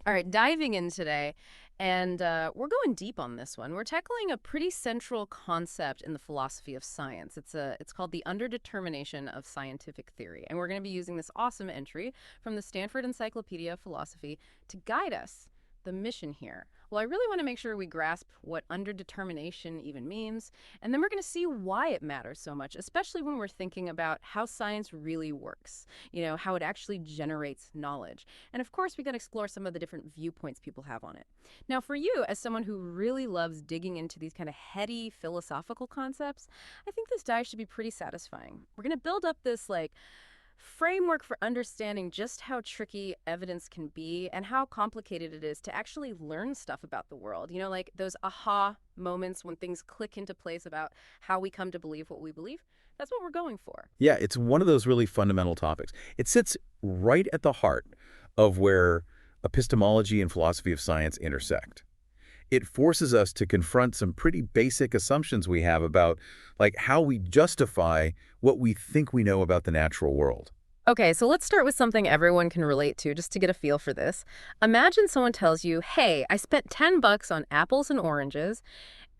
All right, diving in today, and we're going deep on this one. We're tackling a pretty central concept in the philosophy of science. It's called the underdetermination of scientific theory, and we're going to be using this awesome entry from the Stanford Encyclopedia of Philosophy to guide us. The mission here. Well, I really want to make sure we grasp what underdetermination even means, and then we're going to see why it matters so much, especially when we're thinking about how science really works, how it actually generates knowledge. And of course, we can explore some of the different viewpoints people have on it. Now, for you, as someone who really loves digging into these kind of heady philosophical concepts, I think this dive should be pretty satisfying. We're going to build up this, framework for understanding just how tricky evidence can be and how complicated it is to actually learn stuff about the world. Like those aha moments when things click into place about how we come to believe what we believe. That's what we're going for. Yeah, it's one of those really fundamental topics. It sits right at the heart of where epistemology and philosophy of science intersect. It forces us to confront some pretty basic assumptions we have about, like, how we justify what we think we know about the natural world. Okay, so let's start with something everyone can relate to just to get a feel for this. Imagine someone tells you, hey, I spent 10 bucks on apples and oranges.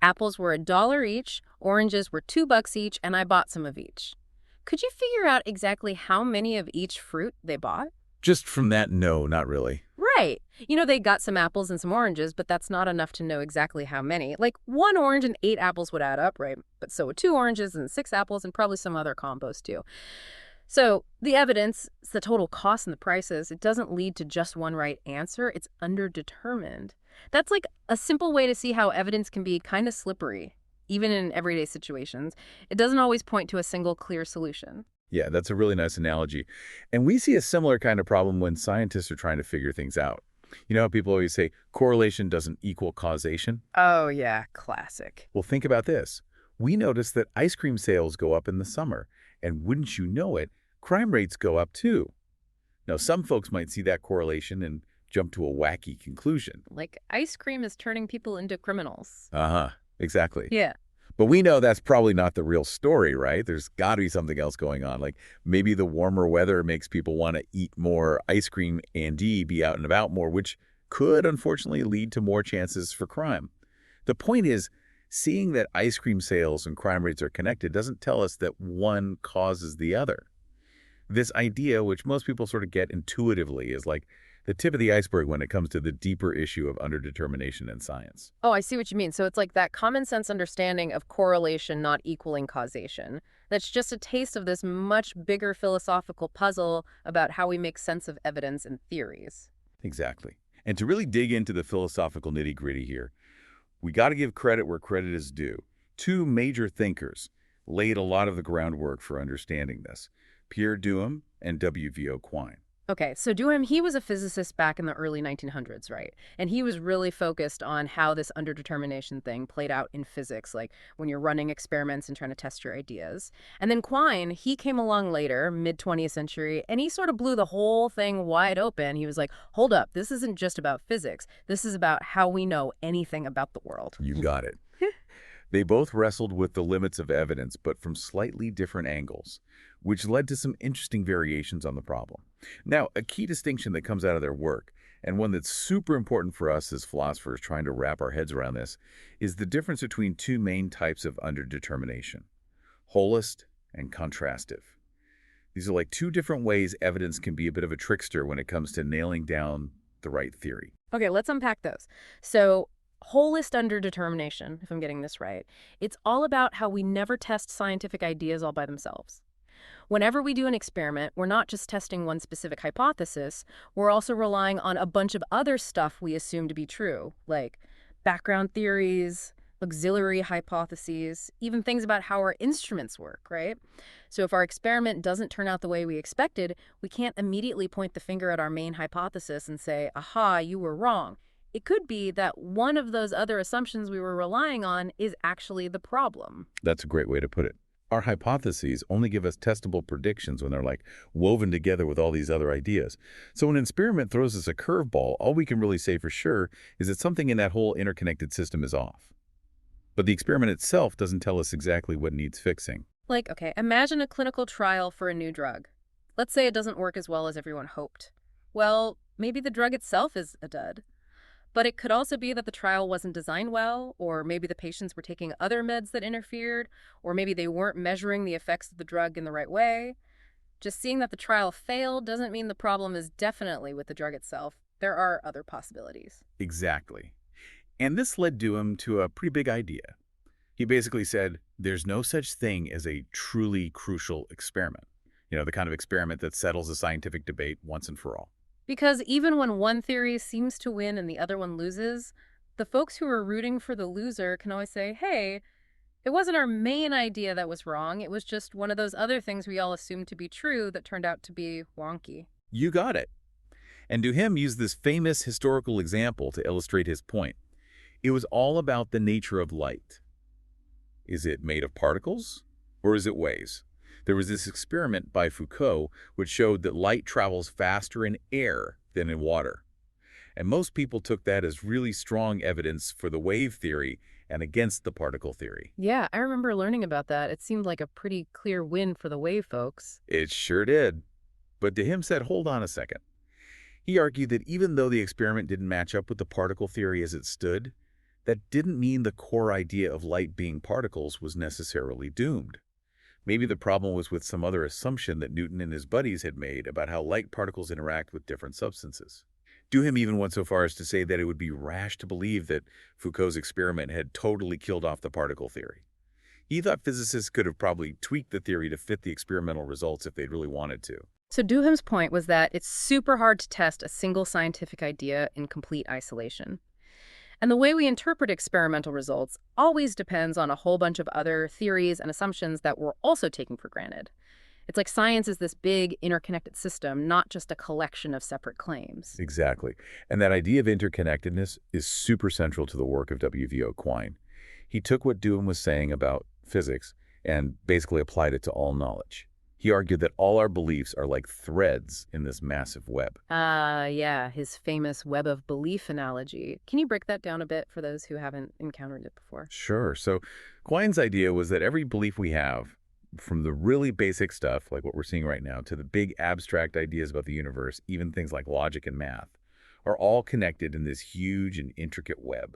Apples were $1 each, oranges were $2 each, and I bought some of each. Could you figure out exactly how many of each fruit they bought? Just from that, no, not really. Right. They got some apples and some oranges, but that's not enough to know exactly how many. Like, 1 orange and 8 apples would add up, right? But so would 2 oranges and 6 apples and probably some other combos too. So the evidence, it's the total cost and the prices. It doesn't lead to just one right answer. It's underdetermined. That's like a simple way to see how evidence can be kind of slippery, even in everyday situations. It doesn't always point to a single clear solution. Yeah, that's a really nice analogy. And we see a similar kind of problem when scientists are trying to figure things out. You know how people always say correlation doesn't equal causation? Oh, yeah, classic. Well, think about this. We notice that ice cream sales go up in the summer, and wouldn't you know it, crime rates go up too. Now, some folks might see that correlation and jump to a wacky conclusion. Like, ice cream is turning people into criminals. Uh-huh, exactly. Yeah. But we know that's probably not the real story, right? There's got to be something else going on. Like maybe the warmer weather makes people want to eat more ice cream and be out and about more, which could unfortunately lead to more chances for crime. The point is, seeing that ice cream sales and crime rates are connected doesn't tell us that one causes the other. This idea, which most people sort of get intuitively, is like the tip of the iceberg when it comes to the deeper issue of underdetermination in science. Oh, I see what you mean. So it's like that common sense understanding of correlation not equaling causation. That's just a taste of this much bigger philosophical puzzle about how we make sense of evidence and theories. Exactly. And to really dig into the philosophical nitty-gritty here, we got to give credit where credit is due. Two major thinkers laid a lot of the groundwork for understanding this: Pierre Duhem and W.V.O. Quine. Okay, so Duhem, he was a physicist back in the early 1900s, right? And he was really focused on how this underdetermination thing played out in physics, like when you're running experiments and trying to test your ideas. And then Quine, he came along later, mid-20th century, and he sort of blew the whole thing wide open. He was like, hold up, this isn't just about physics. This is about how we know anything about the world. You got it. They both wrestled with the limits of evidence, but from slightly different angles, which led to some interesting variations on the problem. Now, a key distinction that comes out of their work, and one that's super important for us as philosophers trying to wrap our heads around this, is the difference between two main types of underdetermination: holist and contrastive. These are like two different ways evidence can be a bit of a trickster when it comes to nailing down the right theory. Okay, let's unpack those. So, holist underdetermination, if I'm getting this right, it's all about how we never test scientific ideas all by themselves. Whenever we do an experiment, we're not just testing one specific hypothesis, we're also relying on a bunch of other stuff we assume to be true, like background theories, auxiliary hypotheses, even things about how our instruments work, right? So if our experiment doesn't turn out the way we expected, we can't immediately point the finger at our main hypothesis and say, aha, you were wrong. It could be that one of those other assumptions we were relying on is actually the problem. That's a great way to put it. Our hypotheses only give us testable predictions when they're like woven together with all these other ideas. So when an experiment throws us a curveball, all we can really say for sure is that something in that whole interconnected system is off. But the experiment itself doesn't tell us exactly what needs fixing. Like, okay, imagine a clinical trial for a new drug. Let's say it doesn't work as well as everyone hoped. Well, maybe the drug itself is a dud. But it could also be that the trial wasn't designed well, or maybe the patients were taking other meds that interfered, or maybe they weren't measuring the effects of the drug in the right way. Just seeing that the trial failed doesn't mean the problem is definitely with the drug itself. There are other possibilities. Exactly. And this led Dooham to a pretty big idea. He basically said, there's no such thing as a truly crucial experiment. The kind of experiment that settles a scientific debate once and for all. Because even when one theory seems to win and the other one loses, the folks who are rooting for the loser can always say, hey, it wasn't our main idea that was wrong. It was just one of those other things we all assumed to be true that turned out to be wonky. You got it. And Duhem used this famous historical example to illustrate his point. It was all about the nature of light. Is it made of particles or is it waves? There was this experiment by Foucault which showed that light travels faster in air than in water. And most people took that as really strong evidence for the wave theory and against the particle theory. Yeah, I remember learning about that. It seemed like a pretty clear win for the wave folks. It sure did. But Duhem said, hold on a second. He argued that even though the experiment didn't match up with the particle theory as it stood, that didn't mean the core idea of light being particles was necessarily doomed. Maybe the problem was with some other assumption that Newton and his buddies had made about how light particles interact with different substances. Duhem even went so far as to say that it would be rash to believe that Foucault's experiment had totally killed off the particle theory. He thought physicists could have probably tweaked the theory to fit the experimental results if they'd really wanted to. So Duham's point was that it's super hard to test a single scientific idea in complete isolation. And the way we interpret experimental results always depends on a whole bunch of other theories and assumptions that we're also taking for granted. It's like science is this big interconnected system, not just a collection of separate claims. Exactly. And that idea of interconnectedness is super central to the work of W.V.O. Quine. He took what Duhem was saying about physics and basically applied it to all knowledge. He argued that all our beliefs are like threads in this massive web. Yeah, his famous web of belief analogy. Can you break that down a bit for those who haven't encountered it before? Sure. So Quine's idea was that every belief we have, from the really basic stuff, like what we're seeing right now, to the big abstract ideas about the universe, even things like logic and math, are all connected in this huge and intricate web.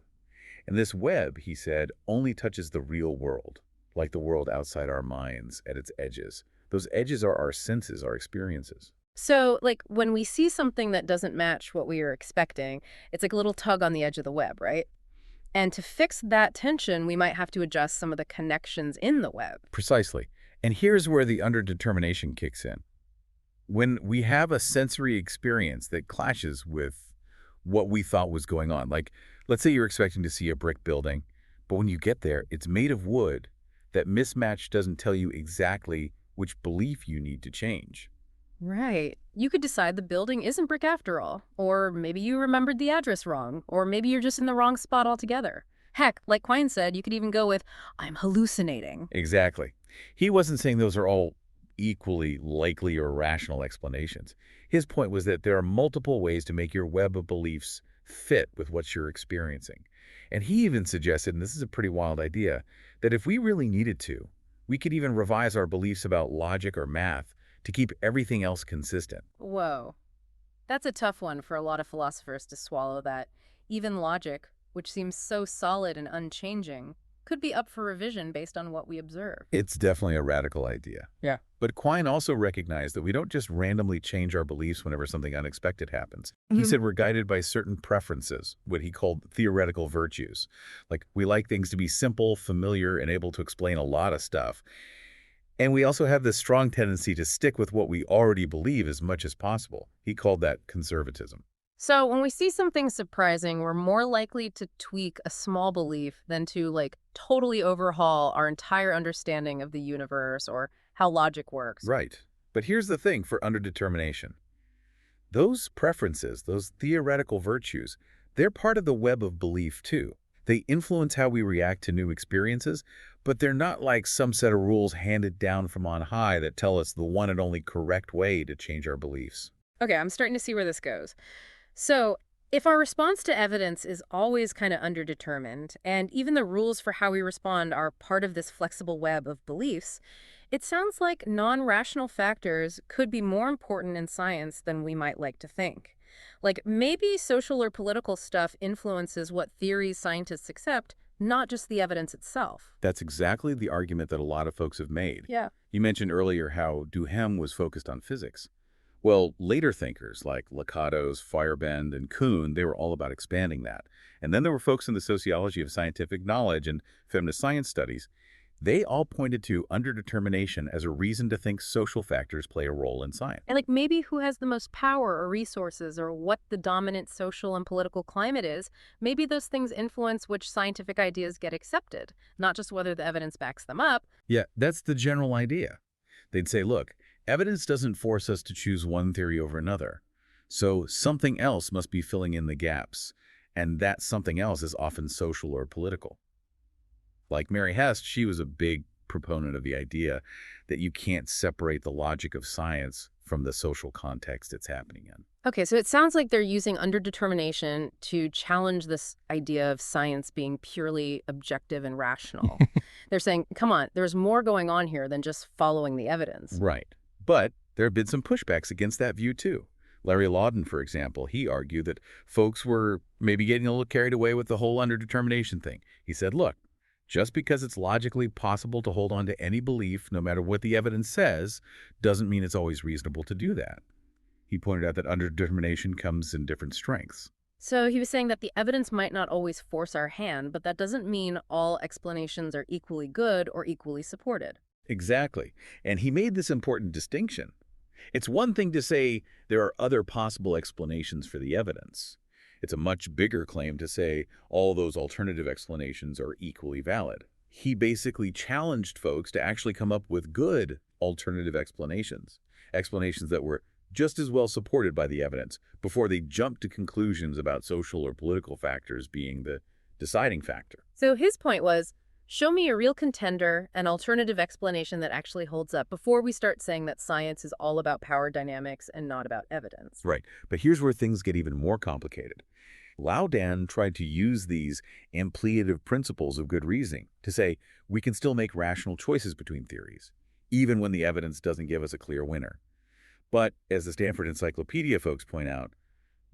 And this web, he said, only touches the real world, like the world outside our minds at its edges. Those edges are our senses, our experiences. So, like, when we see something that doesn't match what we are expecting, it's like a little tug on the edge of the web, right? And to fix that tension, we might have to adjust some of the connections in the web. Precisely. And here's where the underdetermination kicks in. When we have a sensory experience that clashes with what we thought was going on, like let's say you're expecting to see a brick building, but when you get there, it's made of wood. That mismatch doesn't tell you exactly which belief you need to change. Right. You could decide the building isn't brick after all. Or maybe you remembered the address wrong. Or maybe you're just in the wrong spot altogether. Heck, like Quine said, you could even go with, I'm hallucinating. Exactly. He wasn't saying those are all equally likely or rational explanations. His point was that there are multiple ways to make your web of beliefs fit with what you're experiencing. And he even suggested, and this is a pretty wild idea, that if we really needed to, we could even revise our beliefs about logic or math to keep everything else consistent. Whoa. That's a tough one for a lot of philosophers to swallow that even logic, which seems so solid and unchanging, could be up for revision based on what we observe. It's definitely a radical idea. Yeah. But Quine also recognized that we don't just randomly change our beliefs whenever something unexpected happens. He said we're guided by certain preferences, what he called theoretical virtues. Like, we like things to be simple, familiar, and able to explain a lot of stuff. And we also have this strong tendency to stick with what we already believe as much as possible. He called that conservatism. So when we see something surprising, we're more likely to tweak a small belief than to, like, totally overhaul our entire understanding of the universe or how logic works. Right. But here's the thing for underdetermination. Those preferences, those theoretical virtues, they're part of the web of belief too. They influence how we react to new experiences, but they're not like some set of rules handed down from on high that tell us the one and only correct way to change our beliefs. Okay, I'm starting to see where this goes. So, if our response to evidence is always kind of underdetermined, and even the rules for how we respond are part of this flexible web of beliefs, it sounds like non-rational factors could be more important in science than we might like to think. Like maybe social or political stuff influences what theories scientists accept, not just the evidence itself. That's exactly the argument that a lot of folks have made. Yeah. You mentioned earlier how Duhem was focused on physics. Well, later thinkers like Lakatos, Feyerabend, and Kuhn, they were all about expanding that. And then there were folks in the sociology of scientific knowledge and feminist science studies. They all pointed to underdetermination as a reason to think social factors play a role in science. And like maybe who has the most power or resources or what the dominant social and political climate is, maybe those things influence which scientific ideas get accepted, not just whether the evidence backs them up. Yeah, that's the general idea. They'd say, look, evidence doesn't force us to choose one theory over another. So something else must be filling in the gaps. And that something else is often social or political. Like Mary Hest, she was a big proponent of the idea that you can't separate the logic of science from the social context it's happening in. Okay, so it sounds like they're using underdetermination to challenge this idea of science being purely objective and rational. They're saying, come on, there's more going on here than just following the evidence. Right. But there have been some pushbacks against that view, too. Larry Lawden, for example, he argued that folks were maybe getting a little carried away with the whole underdetermination thing. He said, look, just because it's logically possible to hold on to any belief, no matter what the evidence says, doesn't mean it's always reasonable to do that. He pointed out that underdetermination comes in different strengths. So he was saying that the evidence might not always force our hand, but that doesn't mean all explanations are equally good or equally supported. Exactly. And he made this important distinction. It's one thing to say there are other possible explanations for the evidence. It's a much bigger claim to say all those alternative explanations are equally valid. He basically challenged folks to actually come up with good alternative explanations, explanations that were just as well supported by the evidence before they jumped to conclusions about social or political factors being the deciding factor. So his point was, show me a real contender, an alternative explanation that actually holds up before we start saying that science is all about power dynamics and not about evidence. Right. But here's where things get even more complicated. Laudan tried to use these ampliative principles of good reasoning to say we can still make rational choices between theories, even when the evidence doesn't give us a clear winner. But as the Stanford Encyclopedia folks point out,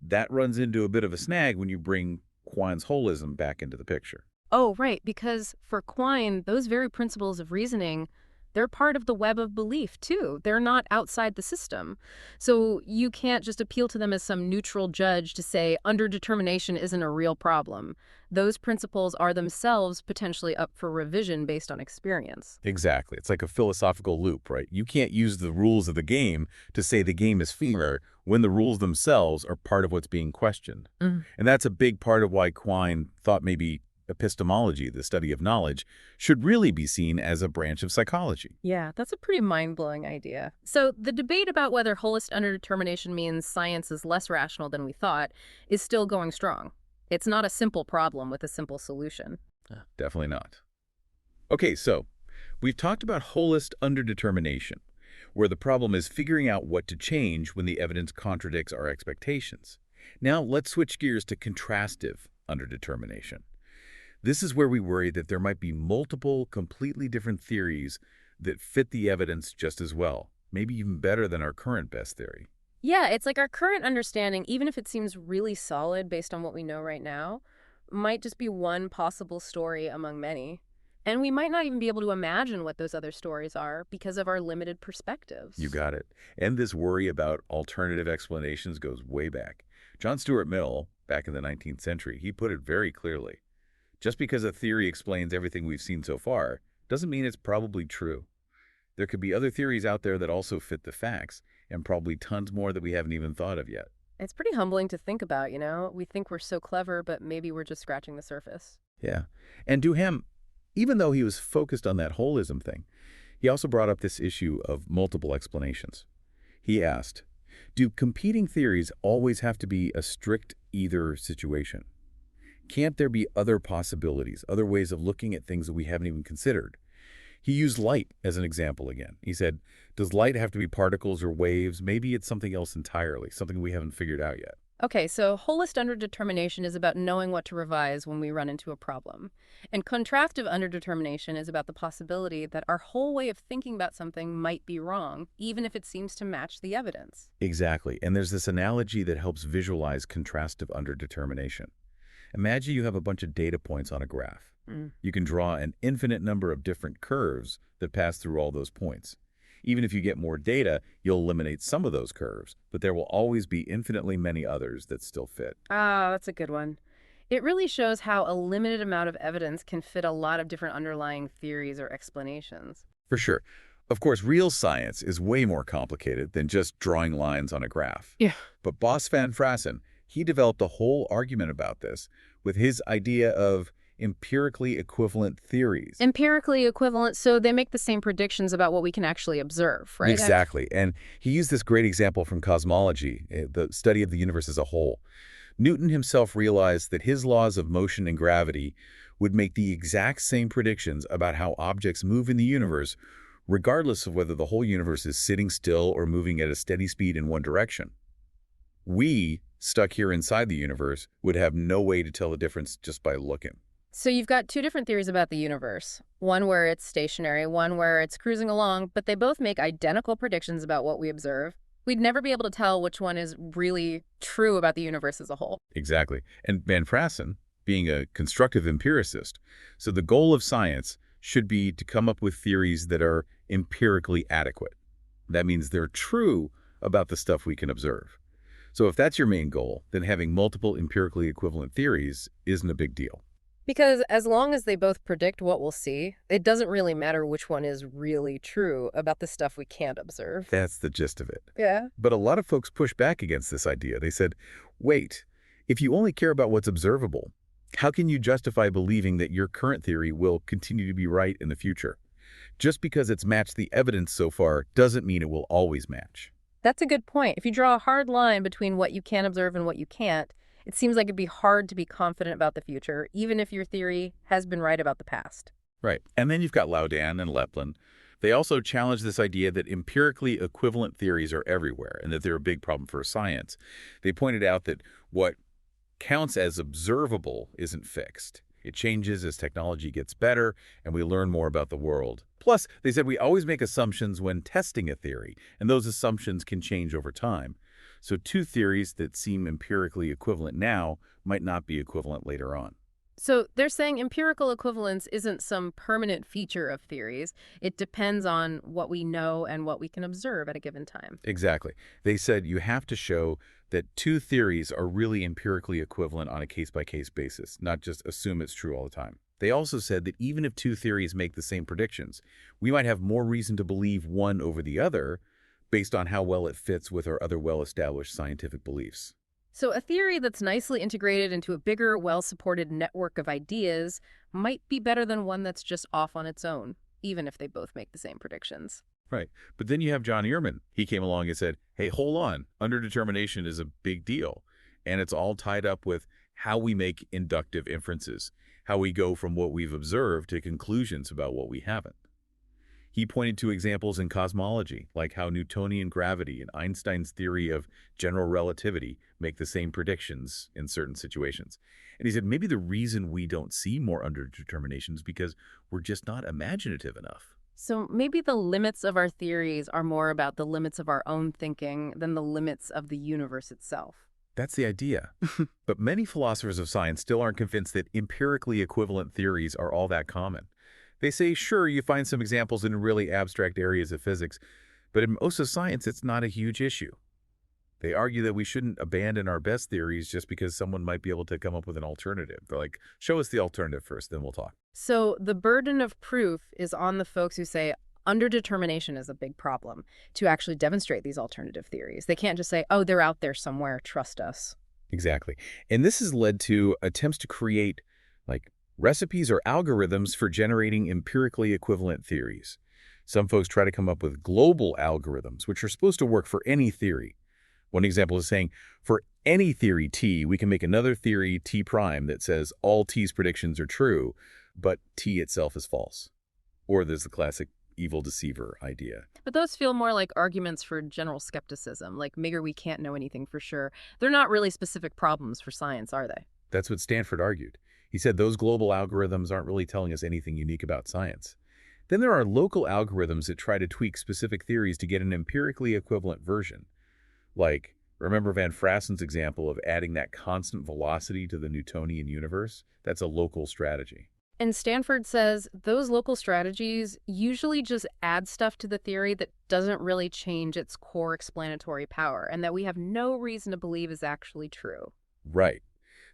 that runs into a bit of a snag when you bring Quine's holism back into the picture. Oh, right, because for Quine, those very principles of reasoning, they're part of the web of belief, too. They're not outside the system. So you can't just appeal to them as some neutral judge to say underdetermination isn't a real problem. Those principles are themselves potentially up for revision based on experience. Exactly. It's like a philosophical loop, right? You can't use the rules of the game to say the game is fair when the rules themselves are part of what's being questioned. Mm. And that's a big part of why Quine thought maybe epistemology, the study of knowledge, should really be seen as a branch of psychology. Yeah, that's a pretty mind-blowing idea. So the debate about whether holist underdetermination means science is less rational than we thought is still going strong. It's not a simple problem with a simple solution. Definitely not. Okay, so we've talked about holist underdetermination, where the problem is figuring out what to change when the evidence contradicts our expectations. Now let's switch gears to contrastive underdetermination. This is where we worry that there might be multiple, completely different theories that fit the evidence just as well, maybe even better than our current best theory. Yeah, it's like our current understanding, even if it seems really solid based on what we know right now, might just be one possible story among many. And we might not even be able to imagine what those other stories are because of our limited perspectives. You got it. And this worry about alternative explanations goes way back. John Stuart Mill, back in the 19th century, he put it very clearly. Just because a theory explains everything we've seen so far doesn't mean it's probably true. There could be other theories out there that also fit the facts, and probably tons more that we haven't even thought of yet. It's pretty humbling to think about, you know? We think we're so clever, but maybe we're just scratching the surface. Yeah. And Duhem, even though he was focused on that holism thing, he also brought up this issue of multiple explanations. He asked, do competing theories always have to be a strict either situation? Can't there be other possibilities, other ways of looking at things that we haven't even considered? He used light as an example again. He said, does light have to be particles or waves? Maybe it's something else entirely, something we haven't figured out yet. Okay, so holist underdetermination is about knowing what to revise when we run into a problem. And contrastive underdetermination is about the possibility that our whole way of thinking about something might be wrong, even if it seems to match the evidence. Exactly. And there's this analogy that helps visualize contrastive underdetermination. Imagine you have a bunch of data points on a graph. Mm. You can draw an infinite number of different curves that pass through all those points. Even if you get more data, you'll eliminate some of those curves, but there will always be infinitely many others that still fit. Ah, that's a good one. It really shows how a limited amount of evidence can fit a lot of different underlying theories or explanations. For sure. Of course, real science is way more complicated than just drawing lines on a graph. Yeah. But Bos van Frassen, he developed a whole argument about this with his idea of empirically equivalent theories. Empirically equivalent, so they make the same predictions about what we can actually observe, right? Exactly. And he used this great example from cosmology, the study of the universe as a whole. Newton himself realized that his laws of motion and gravity would make the exact same predictions about how objects move in the universe, regardless of whether the whole universe is sitting still or moving at a steady speed in one direction. We, stuck here inside the universe, would have no way to tell the difference just by looking. So you've got two different theories about the universe. One where it's stationary, one where it's cruising along, but they both make identical predictions about what we observe. We'd never be able to tell which one is really true about the universe as a whole. Exactly. And Van Frassen, being a constructive empiricist, so the goal of science should be to come up with theories that are empirically adequate. That means they're true about the stuff we can observe. So if that's your main goal, then having multiple empirically equivalent theories isn't a big deal. Because as long as they both predict what we'll see, it doesn't really matter which one is really true about the stuff we can't observe. That's the gist of it. Yeah. But a lot of folks push back against this idea. They said, wait, if you only care about what's observable, how can you justify believing that your current theory will continue to be right in the future? Just because it's matched the evidence so far doesn't mean it will always match. That's a good point. If you draw a hard line between what you can observe and what you can't, it seems like it'd be hard to be confident about the future, even if your theory has been right about the past. Right. And then you've got Laudan and Leplin. They also challenge this idea that empirically equivalent theories are everywhere and that they're a big problem for science. They pointed out that what counts as observable isn't fixed. It changes as technology gets better and we learn more about the world. Plus, they said we always make assumptions when testing a theory, and those assumptions can change over time. So two theories that seem empirically equivalent now might not be equivalent later on. So they're saying empirical equivalence isn't some permanent feature of theories. It depends on what we know and what we can observe at a given time. Exactly. They said you have to show that two theories are really empirically equivalent on a case-by-case basis, not just assume it's true all the time. They also said that even if two theories make the same predictions, we might have more reason to believe one over the other based on how well it fits with our other well-established scientific beliefs. So a theory that's nicely integrated into a bigger, well-supported network of ideas might be better than one that's just off on its own, even if they both make the same predictions. Right. But then you have John Ehrman. He came along and said, hey, hold on. Underdetermination is a big deal. And it's all tied up with how we make inductive inferences, how we go from what we've observed to conclusions about what we haven't. He pointed to examples in cosmology, like how Newtonian gravity and Einstein's theory of general relativity make the same predictions in certain situations. And he said maybe the reason we don't see more underdetermination is because we're just not imaginative enough. So maybe the limits of our theories are more about the limits of our own thinking than the limits of the universe itself. That's the idea. But many philosophers of science still aren't convinced that empirically equivalent theories are all that common. They say, sure, you find some examples in really abstract areas of physics, but in most of science, it's not a huge issue. They argue that we shouldn't abandon our best theories just because someone might be able to come up with an alternative. They're like, show us the alternative first, then we'll talk. So the burden of proof is on the folks who say underdetermination is a big problem to actually demonstrate these alternative theories. They can't just say, oh, they're out there somewhere, trust us. Exactly. And this has led to attempts to create like recipes or algorithms for generating empirically equivalent theories. Some folks try to come up with global algorithms, which are supposed to work for any theory. One example is saying, for any theory T, we can make another theory T prime that says all T's predictions are true, but T itself is false. Or there's the classic evil deceiver idea. But those feel more like arguments for general skepticism, like maybe we can't know anything for sure. They're not really specific problems for science, are they? That's what Stanford argued. He said those global algorithms aren't really telling us anything unique about science. Then there are local algorithms that try to tweak specific theories to get an empirically equivalent version. Like, remember Van Frassen's example of adding that constant velocity to the Newtonian universe? That's a local strategy. And Stanford says those local strategies usually just add stuff to the theory that doesn't really change its core explanatory power, and that we have no reason to believe is actually true. Right.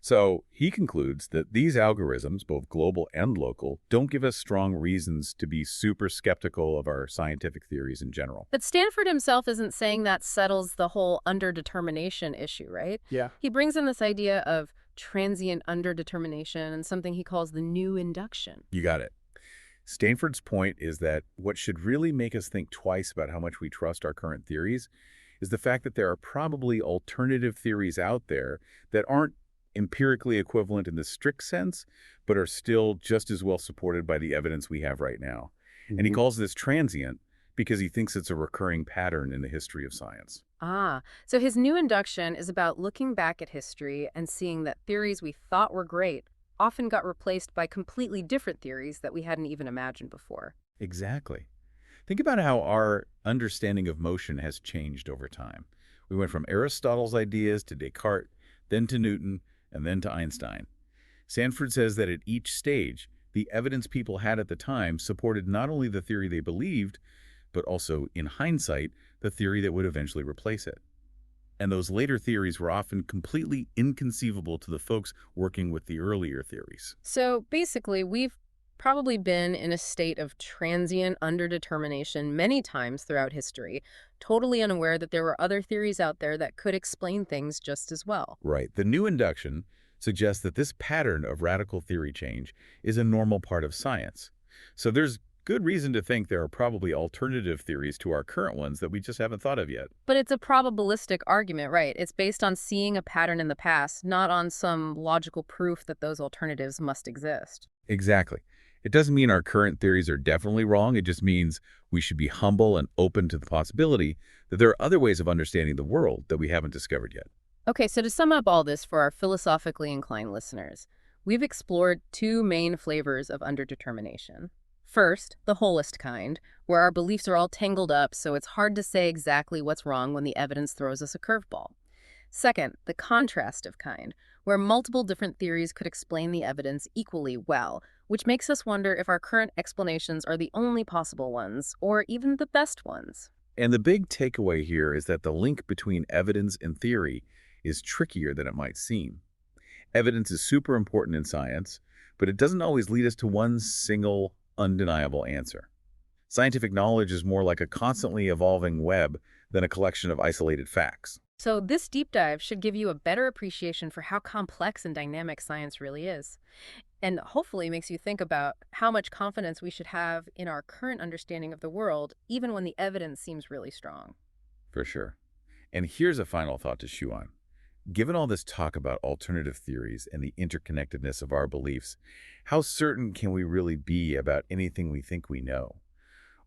So he concludes that these algorithms, both global and local, don't give us strong reasons to be super skeptical of our scientific theories in general. But Stanford himself isn't saying that settles the whole underdetermination issue, right? Yeah. He brings in this idea of transient underdetermination and something he calls the new induction. You got it. Stanford's point is that what should really make us think twice about how much we trust our current theories is the fact that there are probably alternative theories out there that aren't empirically equivalent in the strict sense, but are still just as well supported by the evidence we have right now. And he calls this transient because he thinks it's a recurring pattern in the history of science. Ah, so his new induction is about looking back at history and seeing that theories we thought were great often got replaced by completely different theories that we hadn't even imagined before. Exactly. Think about how our understanding of motion has changed over time. We went from Aristotle's ideas to Descartes, then to Newton, and then to Einstein. Sanford says that at each stage, the evidence people had at the time supported not only the theory they believed, but also, in hindsight, the theory that would eventually replace it. And those later theories were often completely inconceivable to the folks working with the earlier theories. So basically, we've probably been in a state of transient underdetermination many times throughout history, totally unaware that there were other theories out there that could explain things just as well. Right. The new induction suggests that this pattern of radical theory change is a normal part of science. So there's good reason to think there are probably alternative theories to our current ones that we just haven't thought of yet. But it's a probabilistic argument, right? It's based on seeing a pattern in the past, not on some logical proof that those alternatives must exist. Exactly. It doesn't mean our current theories are definitely wrong. It just means we should be humble and open to the possibility that there are other ways of understanding the world that we haven't discovered yet. Okay, so to sum up all this for our philosophically inclined listeners, we've explored two main flavors of underdetermination. First, the holist kind, where our beliefs are all tangled up, so it's hard to say exactly what's wrong when the evidence throws us a curveball. Second, the contrastive kind, where multiple different theories could explain the evidence equally well, which makes us wonder if our current explanations are the only possible ones, or even the best ones. And the big takeaway here is that the link between evidence and theory is trickier than it might seem. Evidence is super important in science, but it doesn't always lead us to one single, undeniable answer. Scientific knowledge is more like a constantly evolving web than a collection of isolated facts. So this deep dive should give you a better appreciation for how complex and dynamic science really is, and hopefully makes you think about how much confidence we should have in our current understanding of the world, even when the evidence seems really strong. For sure. And here's a final thought to chew on. Given all this talk about alternative theories and the interconnectedness of our beliefs, how certain can we really be about anything we think we know?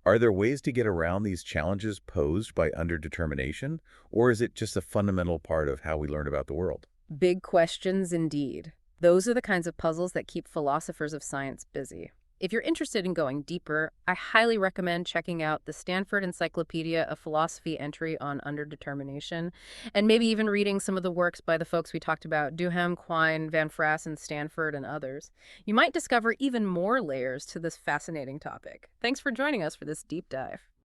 Are there ways to get around these challenges posed by underdetermination, or is it just a fundamental part of how we learn about the world? Big questions indeed. Those are the kinds of puzzles that keep philosophers of science busy. If you're interested in going deeper, I highly recommend checking out the Stanford Encyclopedia of Philosophy entry on underdetermination, and maybe even reading some of the works by the folks we talked about, Duhem, Quine, Van Frassen, Stanford, and others. You might discover even more layers to this fascinating topic. Thanks for joining us for this deep dive.